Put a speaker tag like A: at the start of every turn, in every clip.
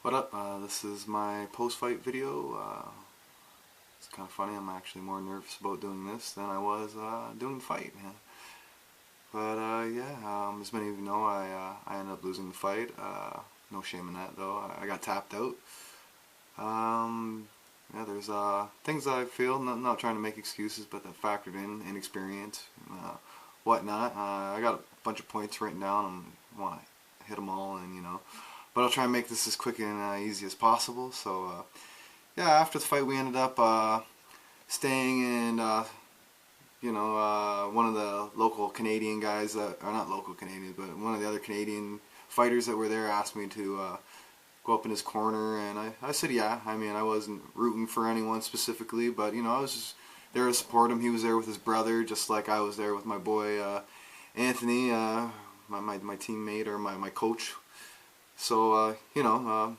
A: What up? This is my post-fight video. It's kind of funny. I'm actually more nervous about doing this than I was doing the fight. Yeah, as many of you know, I ended up losing the fight. No shame in that, though. I got tapped out. Yeah, there's things I feel, not trying to make excuses, but that factored in, inexperience, whatnot. I got a bunch of points written down and want to hit them all, and but I'll try and make this as quick and easy as possible. So yeah, after the fight we ended up staying in one of the local Canadian guys that, or not local Canadians, but one of the other Canadian fighters that were there asked me to go up in his corner, and I said yeah. I mean, I wasn't rooting for anyone specifically, but I was just there to support him. He was there with his brother, just like I was there with my boy Anthony, my teammate, or my coach. So I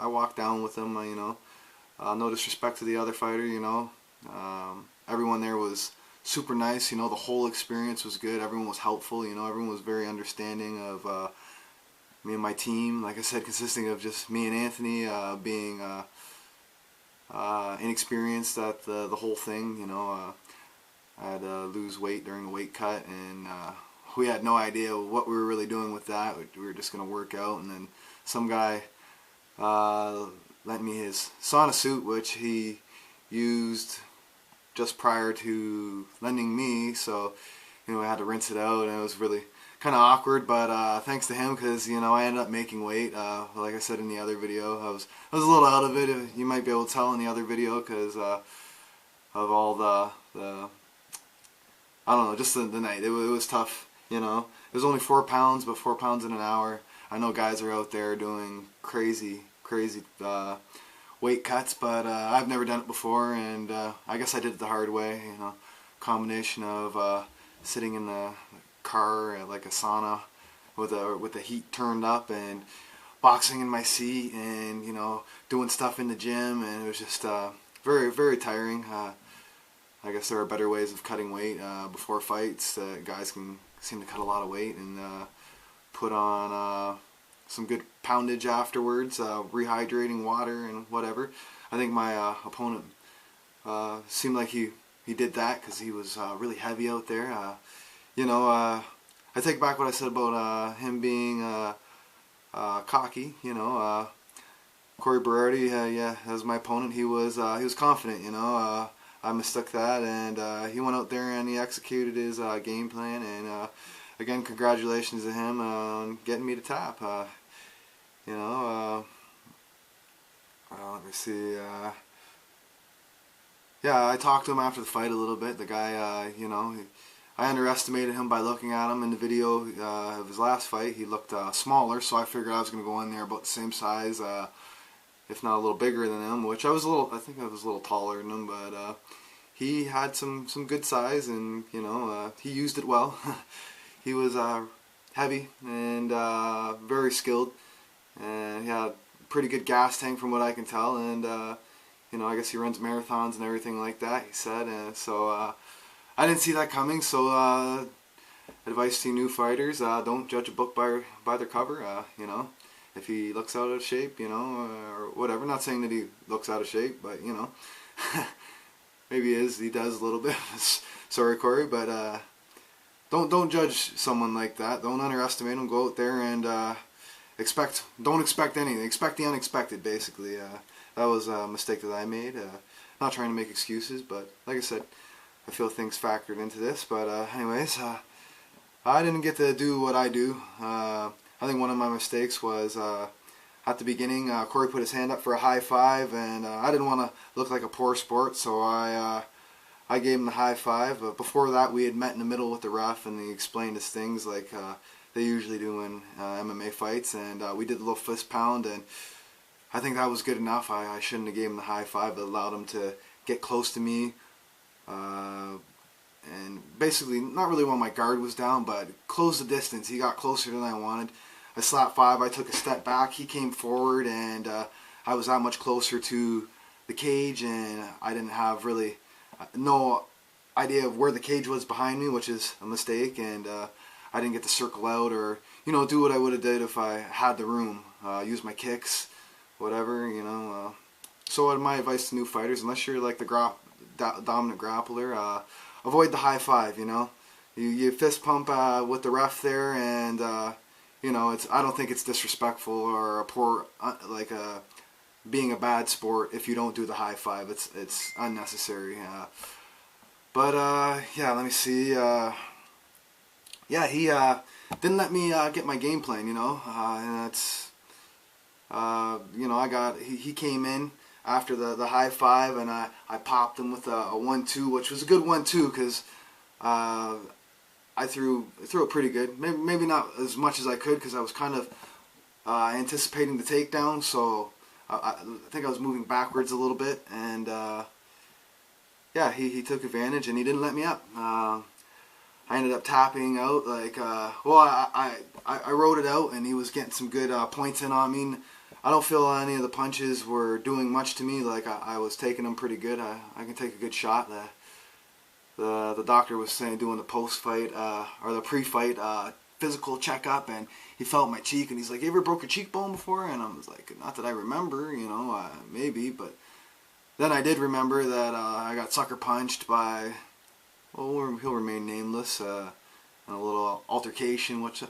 A: walked down with him. No disrespect to the other fighter. Everyone there was super nice. The whole experience was good. Everyone was helpful. Everyone was very understanding of me and my team. Like I said, consisting of just me and Anthony, being inexperienced at the whole thing. I had to lose weight during the weight cut, and we had no idea what we were really doing with that. We were just going to work out, and then some guy lent me his sauna suit, which he used just prior to lending me, so I had to rinse it out, and it was really kind of awkward, but thanks to him, because I ended up making weight. Like I said in the other video, I was a little out of it. You might be able to tell in the other video, because of all the I don't know, just the night. It was tough. It was only 4 pounds, but 4 pounds in an hour. I know guys are out there doing crazy weight cuts, but I've never done it before, and I guess I did it the hard way. Combination of sitting in the car at like a sauna with the heat turned up, and boxing in my seat, and doing stuff in the gym, and it was just very tiring. I guess there are better ways of cutting weight before fights. Guys can seem to cut a lot of weight and put on some good poundage afterwards, rehydrating water and whatever. I think my opponent seemed like he did that, because he was really heavy out there. I take back what I said about him being cocky. Corey Berardi, yeah, as my opponent, he was confident. I mistook that, and he went out there and he executed his game plan, and again, congratulations to him on getting me to tap. Let me see. Yeah, I talked to him after the fight a little bit. The guy, I underestimated him by looking at him in the video of his last fight. He looked smaller, so I figured I was going to go in there about the same size, if not a little bigger than him, which I think I was a little taller than him, but he had some good size, and he used it well. He was heavy and very skilled, and he had a pretty good gas tank from what I can tell, and I guess he runs marathons and everything like that, he said, and so I didn't see that coming. So advice to new fighters, don't judge a book by their cover. If he looks out of shape, or whatever. Not saying that he looks out of shape, but maybe he does a little bit. Sorry, Corey, but don't judge someone like that. Don't underestimate him. Go out there and don't expect anything. Expect the unexpected, basically. That was a mistake that I made. Not trying to make excuses, but like I said, I feel things factored into this. But anyways, I didn't get to do what I do. I think one of my mistakes was at the beginning, Corey put his hand up for a high five, and I didn't want to look like a poor sport, so I gave him the high five. But before that, we had met in the middle with the ref, and he explained his things like they usually do in MMA fights, and we did a little fist pound, and I think that was good enough. I shouldn't have gave him the high five. It allowed him to get close to me, and basically not really while my guard was down, but close the distance. He got closer than I wanted. I slapped five. I took a step back. He came forward, and I was that much closer to the cage, and I didn't have really no idea of where the cage was behind me, which is a mistake, and I didn't get to circle out or do what I would have did if I had the room. Use my kicks, whatever, So my advice to new fighters, unless you're like the dominant grappler, avoid the high five, You fist pump with the ref there, and I don't think it's disrespectful or a poor being a bad sport if you don't do the high five. It's unnecessary. Yeah, let me see. Yeah, he didn't let me get my game plan, and that's he came in after the high five, and I popped him with a 1-2, which was a good 1-2 because I threw it pretty good. Maybe not as much as I could because I was kind of anticipating the takedown, so I think I was moving backwards a little bit, and yeah, he took advantage and he didn't let me up. I ended up tapping out I rode it out, and he was getting some good points in on me. I don't feel any of the punches were doing much to me. Like I was taking them pretty good. I can take a good shot. The doctor was saying doing the post-fight or the pre-fight physical checkup, and he felt my cheek, and he's like, "You ever broke a cheekbone before?" And I was like, "Not that I remember, maybe." But then I did remember that I got sucker punched by, well, he'll remain nameless, in a little altercation, which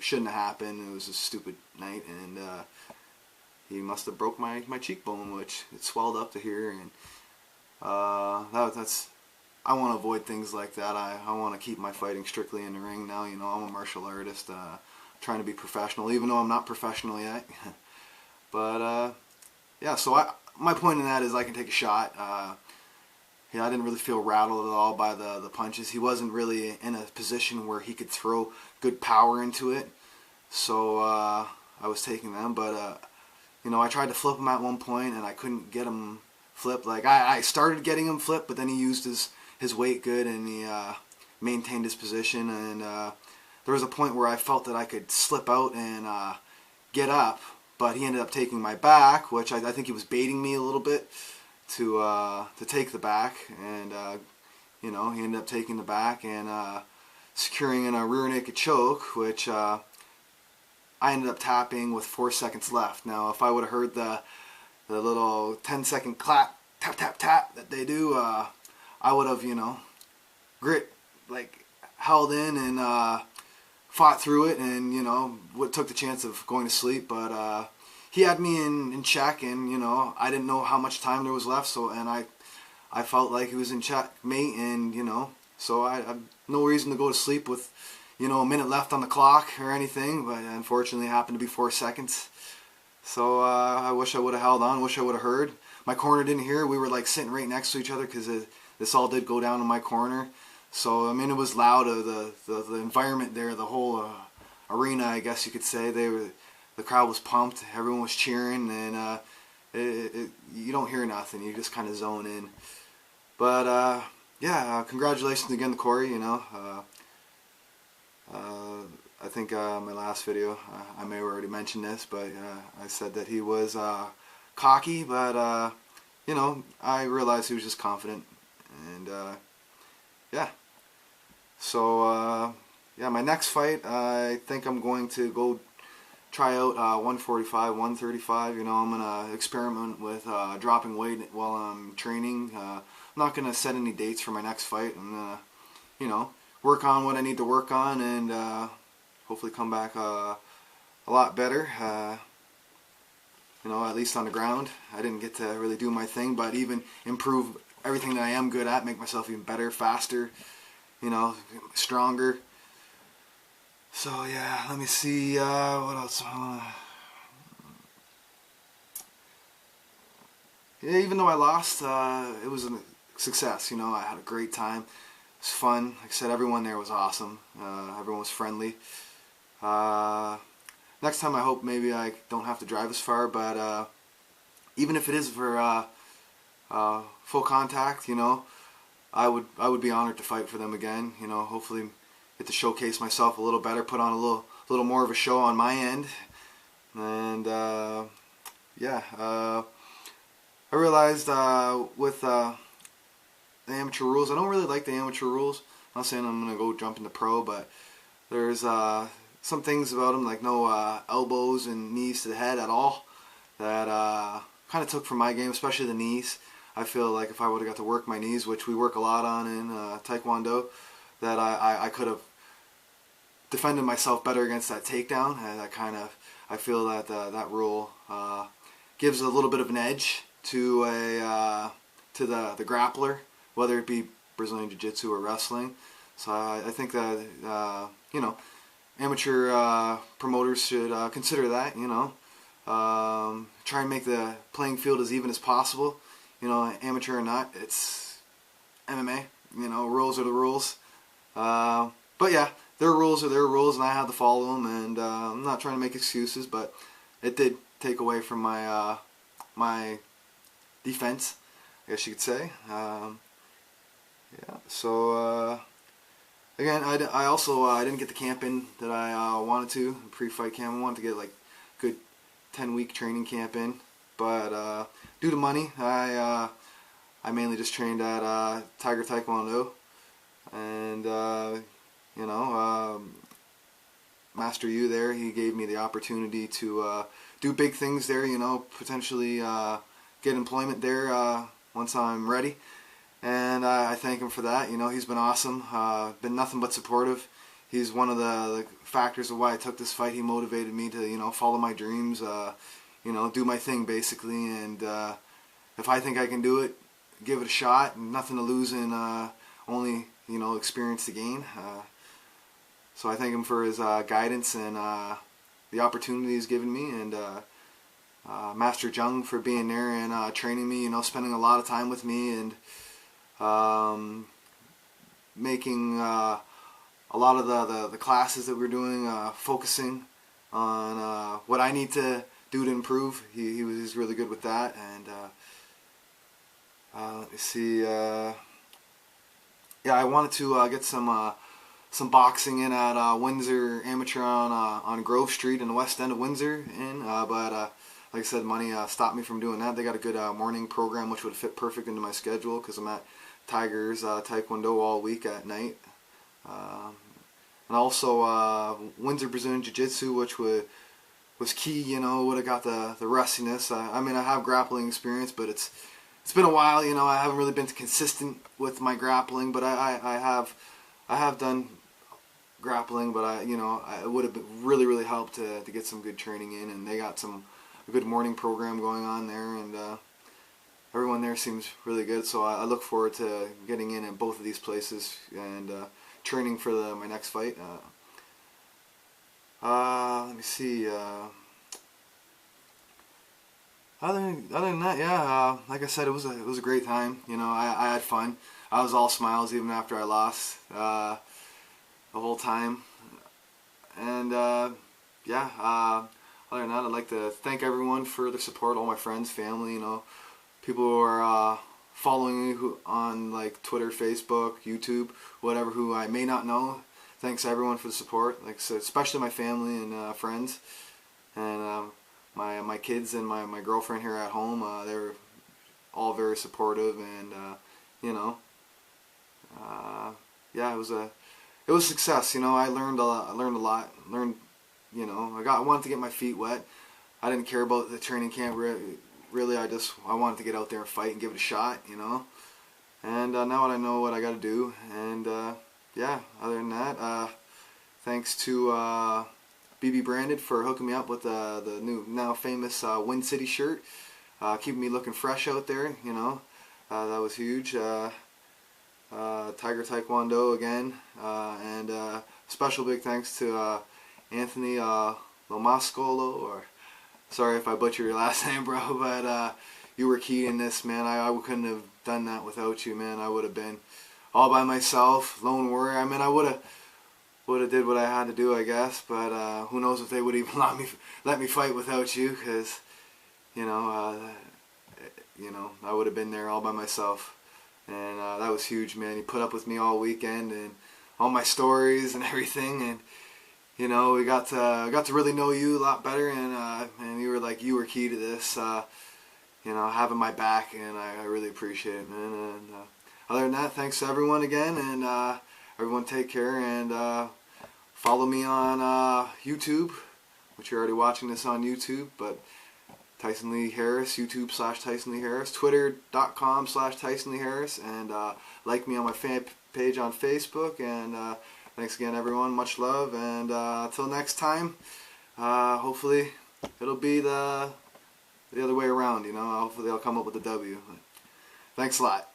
A: shouldn't have happened. It was a stupid night, and he must have broke my cheekbone, which it swelled up to here, and that's. I want to avoid things like that. I want to keep my fighting strictly in the ring now. I'm a martial artist, trying to be professional, even though I'm not professional yet. But yeah, so my point in that is I can take a shot. Yeah, I didn't really feel rattled at all by the punches. He wasn't really in a position where he could throw good power into it, so I was taking them. But I tried to flip him at one point, and I couldn't get him flipped. Like I started getting him flipped, but then he used his weight good, and he maintained his position. And there was a point where I felt that I could slip out and get up, but he ended up taking my back, which I think he was baiting me a little bit to take the back, and he ended up taking the back and securing in a rear naked choke, which I ended up tapping with 4 seconds left. Now, if I would have heard the little 10-second clap, tap tap tap that they do, I would have held in and fought through it, and took the chance of going to sleep. But he had me in check, and I didn't know how much time there was left, and I felt like he was in checkmate, and so I had no reason to go to sleep with a minute left on the clock or anything. But unfortunately, it happened to be 4 seconds. So I wish I would have held on. Wish I would have heard. My corner didn't hear. We were like sitting right next to each other because this all did go down in my corner. So I mean, it was loud. The environment there, the whole arena, I guess you could say, the crowd was pumped. Everyone was cheering, and you don't hear nothing. You just kind of zone in. But yeah, congratulations again to Corey. I think my last video, I may have already mentioned this, but I said that he was cocky, but I realized he was just confident, and yeah. So yeah, my next fight, I think I'm going to go try out 145, 135. I'm gonna experiment with dropping weight while I'm training. I'm not gonna set any dates for my next fight. I'm gonna, work on what I need to work on, and hopefully come back a lot better. At least on the ground. I didn't get to really do my thing, but even improve everything that I am good at, make myself even better, faster, stronger. So yeah, let me see what else. Yeah, even though I lost, it was a success. I had a great time. It was fun. Like I said, everyone there was awesome. Everyone was friendly. Next time, I hope maybe I don't have to drive as far, but even if it is for full contact, I would be honored to fight for them again. Hopefully get to showcase myself a little better, put on a little more of a show on my end, and yeah. I realized with the amateur rules, I don't really like the amateur rules. I'm not saying I'm gonna go jump into pro, but there's some things about him, like no elbows and knees to the head at all, that kind of took from my game, especially the knees. I feel like if I would have got to work my knees, which we work a lot on in Taekwondo, that I could have defended myself better against that takedown. And that kind of, I feel that that rule gives a little bit of an edge to the grappler, whether it be Brazilian Jiu-Jitsu or wrestling. So I think that amateur promoters should consider that. Try and make the playing field as even as possible. Amateur or not, it's MMA. Rules are the rules. But yeah, their rules are their rules, and I had to follow them. And I'm not trying to make excuses, but it did take away from my my defense, I guess you could say. Yeah. So again, I also I didn't get the camp in that I wanted to, pre-fight camp. I wanted to get like good 10-week training camp in, but due to money, I mainly just trained at Tiger Taekwondo, and Master Yu there, he gave me the opportunity to do big things there. Potentially get employment there once I'm ready, and I thank him for that. He's been awesome, been nothing but supportive. He's one of the factors of why I took this fight. He motivated me to follow my dreams, do my thing basically, and if I think I can do it, give it a shot. Nothing to lose and only experience to gain. So I thank him for his guidance and the opportunity he's given me, and Master Jung for being there and training me. Spending a lot of time with me and making a lot of the classes that we're doing, focusing on what I need to do to improve. He's really good with that. And let me see. Yeah, I wanted to get some boxing in at Windsor Amateur on Grove Street in the west end of Windsor. But like I said, money stopped me from doing that. They got a good morning program which would fit perfect into my schedule because I'm at Tigers Taekwondo all week at night. And also Windsor Brazilian Jiu-Jitsu, which was key. Would have got the rustiness. I mean, I have grappling experience, but it's been a while. I haven't really been consistent with my grappling, but I have done grappling, but it would have really helped to get some good training in, and they got a good morning program going on there, and everyone there seems really good. So I look forward to getting in at both of these places and training for my next fight. Let me see. Other than that, yeah. Like I said, it was a great time. I had fun. I was all smiles even after I lost the whole time. And yeah. Other than that, I'd like to thank everyone for their support. All my friends, family. People who are following me on like Twitter, Facebook, YouTube, whatever, who I may not know. Thanks everyone for the support. Like I said, especially my family and friends, and my kids and my girlfriend here at home. They're all very supportive, and yeah, it was a success. I learned a lot. I wanted to get my feet wet. I didn't care about the training camp really. I wanted to get out there and fight and give it a shot. And now I know what I got to do. And yeah, other than that, thanks to BB Branded for hooking me up with the new, now famous Wind City shirt, keeping me looking fresh out there. That was huge. Tiger Taekwondo again, and special big thanks to Anthony Lomascolo, or sorry if I butcher your last name, bro, but you were key in this, man. I couldn't have done that without you, man. I would have been all by myself, lone warrior. I mean, I would have did what I had to do, I guess, but who knows if they would even let me fight without you, because I would have been there all by myself, and that was huge, man. You put up with me all weekend and all my stories and everything, and we got to really know you a lot better, and you were key to this, having my back, and I really appreciate it, man. And other than that, thanks to everyone again, and everyone take care, and Follow me on YouTube, which you're already watching this on YouTube, but TysonLeeHarris, YouTube/TysonLeeHarris, Twitter.com/TysonLeeHarris, and like me on my fan page on Facebook. And thanks again, everyone. Much love, and until next time, hopefully it'll be the other way around. Hopefully I'll come up with a W. Thanks a lot.